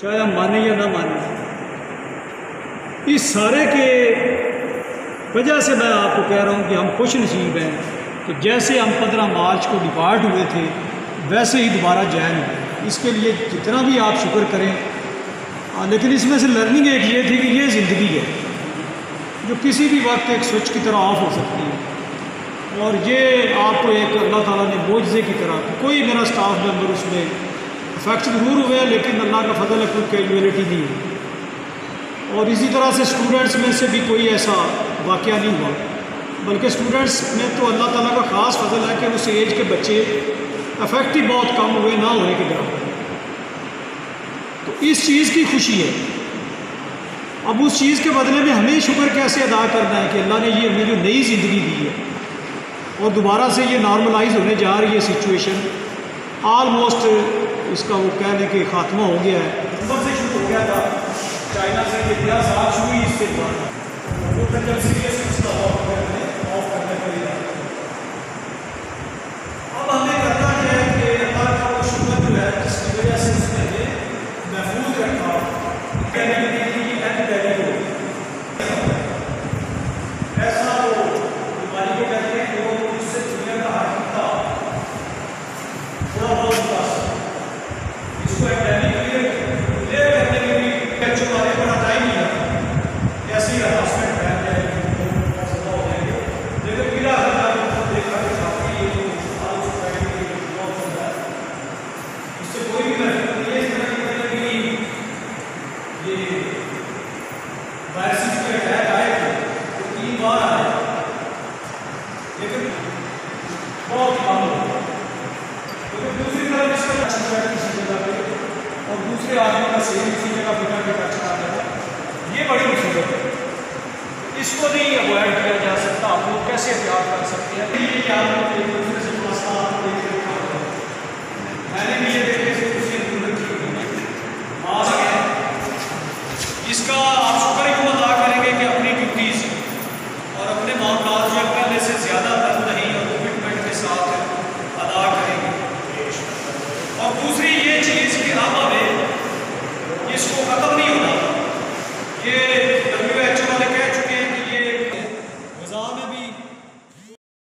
चाहे हम माने या ना माने। इस सारे के वजह से मैं आपको कह रहा हूँ कि हम खुश नसीब हैं कि जैसे हम 15 मार्च को डिपार्ट हुए थे वैसे ही दोबारा जॉइन हुए। इसके लिए जितना भी आप शुक्र करें, लेकिन इसमें से लर्निंग एक ये थी कि ये ज़िंदगी है जो किसी भी वक्त एक स्विच की तरह ऑफ हो सकती है, और ये आपको एक अल्लाह ताला ने मोजज़े की तरह, कोई मेरा स्टाफ मेंबर उसमें इफेक्ट ज़रूर हुए लेकिन अल्लाह का फजल है, कोई कैजुअलिटी नहीं हुई। और इसी तरह से स्टूडेंट्स में से भी कोई ऐसा वाक़या नहीं हुआ, बल्कि स्टूडेंट्स में तो अल्लाह ताला का ख़ास फजल है कि उस एज के बच्चे अफेक्ट ही बहुत कम हुए ना होने के बराबर। तो इस चीज़ की खुशी है। अब उस चीज़ के बदले में हमें शुक्र कैसे अदा करना है कि अल्लाह ने ये हमें जो नई ज़िंदगी दी है और दोबारा से ये नॉर्मलाइज होने जा रही है सिचुएशन। ऑलमोस्ट इसका वो कह लें कि ख़ात्मा हो गया है। नंबर से शुरू हो गया था, चाइना से ये 50 साल शुरू ही इससे वो जब सीरियस इसका ऑफ करने के लिए अब हमें करना क्या है कि अल्लाह का वो शुक्र जो है जिसकी वजह से उसने ये महफूज रखा, कहने के लिए कि एंटीबैडी हो ऐसा वो बीमारी को कहते हैं जो जिससे दुनिया का हर हिस्सा थोड़ा बहुत इसको एंटीबैडी क्लियर करने के लिए बच्चों वाले बड़ा टाइम नहीं लगता, ऐसे ही हरासमेंट बैठ जाएगी, सदा हो जाएंगे। लेकिन मेरा देखा कि काफ़ी ये जो बहुत होता है इससे कोई भी महसूस नहीं है। इस तरह की मतलब कि ये वायरस के अटैक आए थे तो 3 बार आए, लेकिन बहुत कम हो। लेकिन दूसरी तरफ इसका किसी जगह पे और दूसरे आदमी का सेम इसी जगह बिना के टच कर रहा है, ये बड़ी मुसीबत है। इसको नहीं अवॉइड किया जा सकता। आप लोग कैसे एहतियात कर सकते हैं? ये आप लोग एक दूसरे